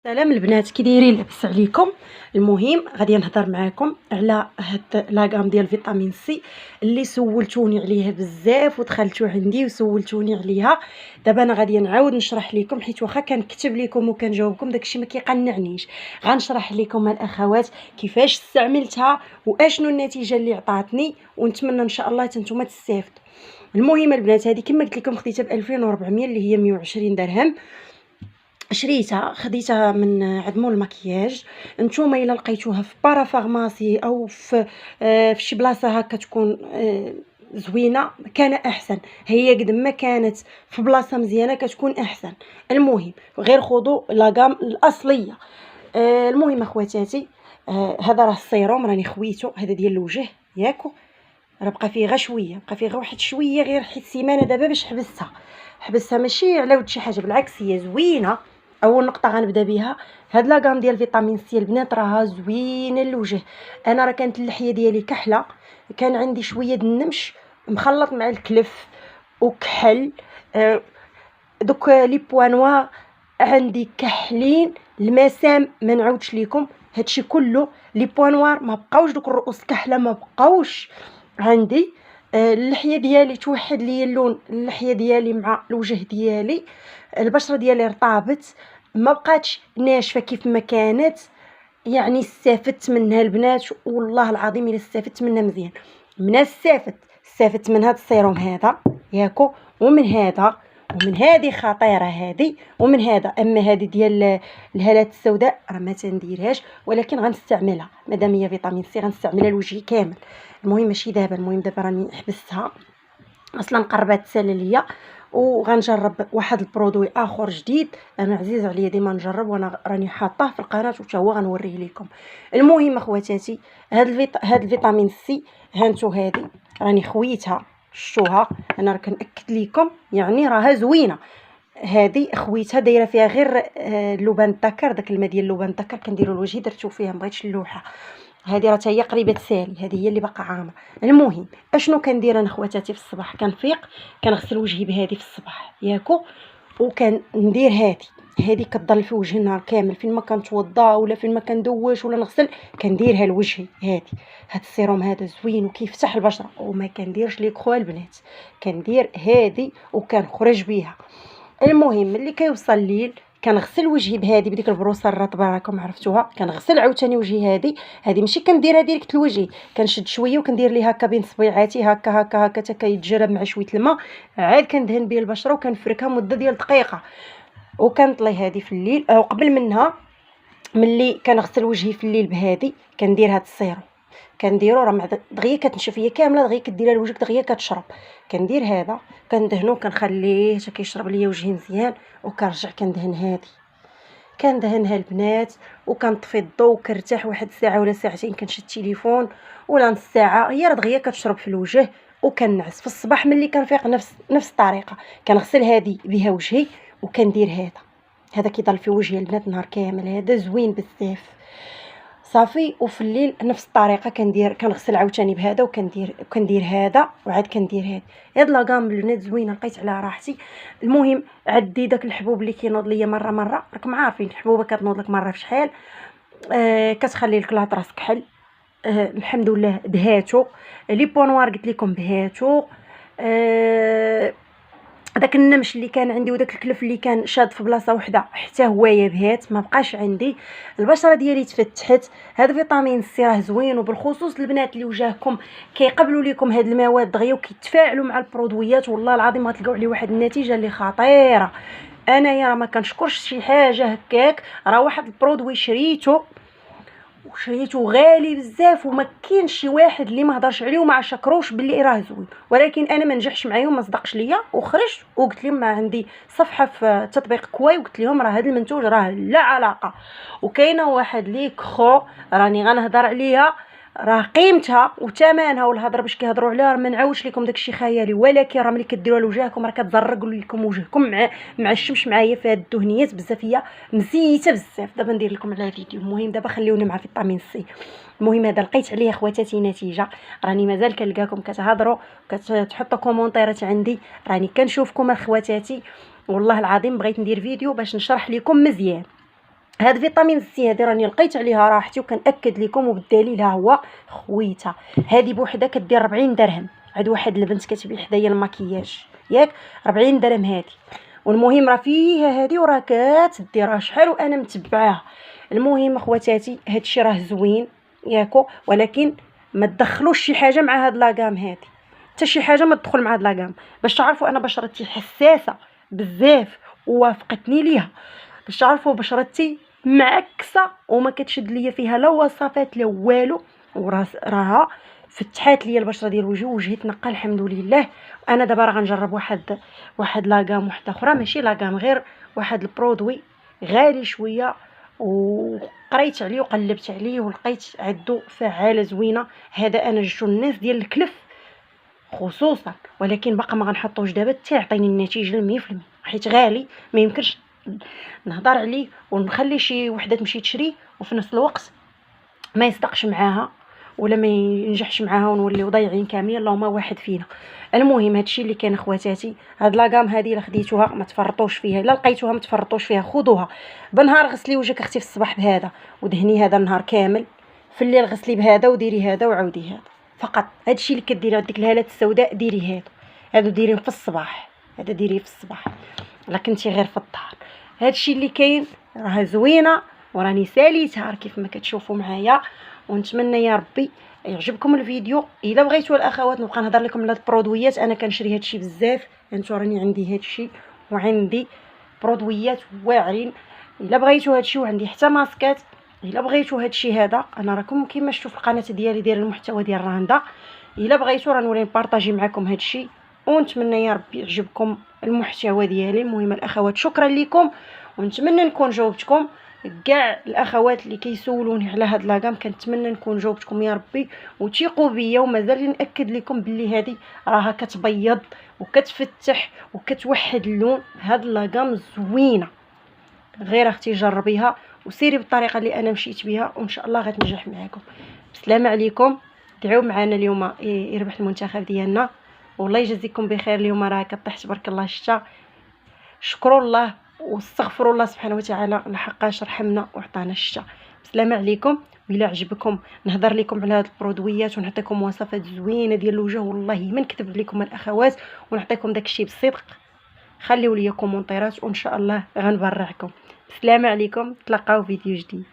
سلام البنات، كي دايرين؟ لاباس عليكم؟ المهم غادي نهضر معاكم على هاد لاغام ديال فيتامين سي اللي سولتوني عليها بزاف ودخلتوا عندي وسولتوني عليها. دابا انا غادي نعاود نشرح لكم، حيت واخا كنكتب لكم وكنجاوبكم داكشي ما كيقنعنيش. غنشرح لكم الاخوات كيفاش استعملتها واشنو النتيجه اللي عطاتني، ونتمنى ان شاء الله حتى نتوما تستافدوا. المهم البنات، هذه كما قلت لكم خديتها ب 2400 اللي هي 120 درهم. شريتها خديتها من عند مول المكياج. نتوما الا لقيتوها في بارافارماسي او في شي بلاصه هكا تكون زوينه كان احسن. هي قد ما كانت في بلاصه مزيانه كتكون احسن. المهم غير خذوا لاغام الاصليه. المهم اخواتاتي، هذا راه السيروم راني خويته، هذا ديال الوجه ياكو. راه بقى فيه غير شويه، بقى فيه غير واحد شويه، غير حيت سيمانه دابا باش حبستها ماشي على ود شي حاجه، بالعكس هي زوينه. اول نقطه غنبدا بها، هاد لاغام ديال فيتامين سي البنات راها زوينه للوجه. انا راه كانت اللحيه ديالي كحله، كان عندي شويه د النمش مخلط مع الكلف وكحل. دوك لي بوانوار عندي كحلين، المسام ما نعاودش لكم. هادشي كله لي بوانوار ما بقاوش، دوك الرؤوس كحله ما بقاوش عندي. اللحيه ديالي توحد لي اللون، اللحيه ديالي مع الوجه ديالي. البشره ديالي ارطابت، ما بقاتش ناشفه كيف ما كانت. يعني استفدت منها البنات، والله العظيم الا استفدت منها مزيان. من استفدت من هذا السيروم هذا ياكو، ومن هذا، ومن هذه خطيره هذه، ومن هذا. اما هذه ديال الهالات السوداء راه ما تنديرهاش، ولكن غنستعملها مادام هي فيتامين سي، غنستعملها لوجهي كامل. المهم ماشي دابا، المهم دابا راني حبستها اصلا، قربت تسالى ليا. وغنجرب واحد البرودوي اخر جديد، انا عزيز عليا ديما نجرب، وانا راني حاطاه في القناه وحتى هو غنوريه لكم. المهم اخواتاتي، هاد الفيتامين سي هانتو، هادي راني خويتها، شفتوها؟ انا راه كنأكد لكم يعني راها زوينه. هذه خويتها دايره فيها غير اللبان الذكر، داك الماء ديال اللبان الذكر كنديروا لوجهي، درتو فيها مبغيتش اللوحه. هذه راه هي قريبه تسالي، هذه هي اللي باقا عامره. المهم اشنو كندير انا خواتاتي؟ في الصباح كنفيق كنغسل وجهي بهذه في الصباح ياكو، وكندير هذه كتضل في وجهي النهار كامل، فين ما كنتوضا ولا فين ما كندوش ولا نغسل كنديرها لوجهي. هاد السيروم هذا زوين وكيفتح البشره، وما كنديرش لي كخوا البنات، كندير هذه وكنخرج بها. المهم ملي كيوصل الليل كنغسل وجهي بهذه، بديك البروصه الرطبه راكم عرفتوها. كنغسل عاوتاني وجهي، هذه ماشي كنديرها ديريكت لوجهي، كنشد شويه وكندير ليها هكا بين صبيعاتي، هكا هكا هكا حتى كيتجرب مع شويه الماء، عاد كندهن به البشره وكنفركها مده ديال دقيقه. وكنطلي هذه في الليل. وقبل منها ملي كنغسل وجهي في الليل بهذه كندير هذا السيروم، كنديرو راه دغيا كتنشف، هي كامله دغيا كديرها لوجهك دغيا كتشرب. كندير هذا كندهنو، كنخليه حتى كيشرب ليا وجهي مزيان، وكنرجع كندهن هذه، كندهنها البنات، وكنطفي الضو وكنرتاح واحد ساعه ولا ساعتين، كنشد التليفون ولا نص ساعه، هي راه دغيا كتشرب في الوجه. وكنعس في الصباح ملي كنفيق نفس الطريقه، كنغسل هذه بها وجهي وكندير هذا كيضل في وجهي البنات نهار كامل، هذا زوين بزاف صافي. وفي الليل نفس الطريقه كنغسل عاوتاني بهذا وكندير هذا، وعاد كندير هاد لاغام البنات زوينه، لقيت على راحتي. المهم عدي داك الحبوب اللي كينوض ليا مره، راكم عارفين الحبوبه كتنوض لك مره في شحال. كتخلي لك لاط راسك حل. الحمد لله دهاتو. لي بونوار قلت لكم دهاتو. داك النمش اللي كان عندي وداك الكلف اللي كان شاد في بلاصه وحده حتى هو يبهات، ما بقاش عندي. البشره ديالي تفتحت. هذا فيتامين سي راه زوين، وبالخصوص البنات اللي وجهكم كيقبلوا لكم هاد المواد دغيا وكيتفاعلوا مع البرودويات، والله العظيم غتلقاو عليه واحد النتيجه اللي خطيره. انايا راه ما كنشكرش شي حاجه هكاك، راه واحد البرودوي شريته غالي بزاف، وما كاينش شي واحد اللي ما هضرش عليه وما شكروش باللي راه زوين، ولكن انا ما نجحش معايا وما صدقش ليا، وخرجت وقلت لهم ما عندي صفحه في تطبيق كواي، وقلت لهم راه هذا المنتوج راه لا علاقه. وكاينه واحد ليك خو راني غنهضر عليها، راه قيمتها وثمنها والهضره باش كيهضروا عليها، راه ما نعاودش لكم داكشي خيالي، ولكن راه ملي كديروها لوجهكم راه كتزرق لكم وجهكم مع الشمس معايا في هاد الدهنيات بزاف، هي مزيته بزاف. دابا ندير لكم على فيديو. المهم دابا خليونا مع فيتامين سي. المهم هذا لقيت عليه خواتاتي نتيجه، راني مازال كنلقاكم كتهضروا كتحطوا كومونطيرات عندي، راني كنشوفكم اخواتاتي. والله العظيم بغيت ندير فيديو باش نشرح لكم مزيان. هاد فيتامين سي هادي راني لقيت عليها راحتي وكنأكد لكم، وبالدليل ها هو خويتها. هادي بوحده كدير 40 درهم. عاد واحد البنت كتبيع حدايا المكياج ياك 40 درهم هادي. والمهم راه فيها هادي وراه كتدي راه شحال وانا متبعاها. المهم اخواتاتي هادشي راه زوين ياكو، ولكن ما تدخلوش شي حاجه مع هاد لاكام هادي، حتى شي حاجه ما تدخل مع هاد لاكام، باش تعرفوا انا بشرتي حساسه بزاف ووافقتني ليها، باش تعرفوا بشرتي معكسه وما كتشد ليا فيها لا وصفات لا والو، وراها فتحات ليا البشره ديال وجهي تنقى الحمد لله. وانا دابا راه غنجرب واحد لاكام وحده اخرى، ماشي لاكام، غير واحد البرودوي غالي شويه، وقريت عليه وقلبت عليه ولقيت عدو فعاله زوينه. هذا انا جبتو الناس ديال الكلف خصوصا، ولكن باقا ما غنحطوش دابا حتى يعطيني النتيجه 100%، حيت غالي ما يمكنش نهضر عليه ونخلي شي وحده تمشي تشري وفي نفس الوقت ما يصدقش معاها ولا ما ينجحش معاها ونوليو ضايعين كاملين، اللهم واحد فينا. المهم هادشي اللي كان اخواتاتي. هاد لاكام هادي الا خديتوها ما تفرطوش فيها، الا لقيتوها ما تفرطوش فيها، خذوها بالنهار. غسلي وجهك اختي في الصباح بهذا ودهني هذا النهار كامل، في الليل غسلي بهذا وديري هذا وعاودي هذا فقط. هادشي اللي كديري ديك الهالات السوداء ديري هادو ديريه في الصباح، هذا ديريه في الصباح الا كنتي غير في الدار. هادشي اللي كاين راه زوينه وراني ساليتها كيف ما كتشوفوا معايا. ونتمنى يا ربي يعجبكم الفيديو. الا بغيتوا الاخوات نبقى نهضر لكم على البرودويات، انا كنشري هادشي بزاف، انتو راني عندي هادشي وعندي برودويات واعرين. الا بغيتوا هادشي وعندي حتى ماسكات. الا بغيتوا هادشي هذا انا راكم كيما شفتوا في القناه ديالي داير المحتوى ديال راندا، الا بغيتوا رانولي نبارطاجي معكم هادشي. ونتمنى يا ربي يعجبكم المحتوى ديالي. المهم الاخوات شكرا لكم، ونتمنى نكون جاوبتكم كاع الاخوات اللي كيسولوني على هاد لاكام. كنتمنى نكون جاوبتكم يا ربي وثيقوا بيا. ومازال ناكد لكم باللي هذه راها كتبيض وكتفتح وكتوحد اللون. هاد لاكام زوينه، غير اختي جربيها وسيري بالطريقه اللي انا مشيت بها وان شاء الله غتنجح معكم. بسلامه عليكم، دعوا معنا اليوم يربح المنتخب ديالنا، والله يجزيكم بخير. اليوم راه كطيح تبارك الله الشتا، شكروا الله واستغفروا الله سبحانه وتعالى لحقاش رحمنا وعطانا الشتا. بسلامه عليكم. وإلا عجبكم نهضر لكم على هاد البرودويات ونعطيكم وصفات زوينه ديال الوجه، والله ما نكذب عليكم الاخوات، ونعطيكم داكشي بالصدق. خليوا لي كومونطيرات وان شاء الله غنبرعكم. بسلامه عليكم، تلقاو فيديو جديد.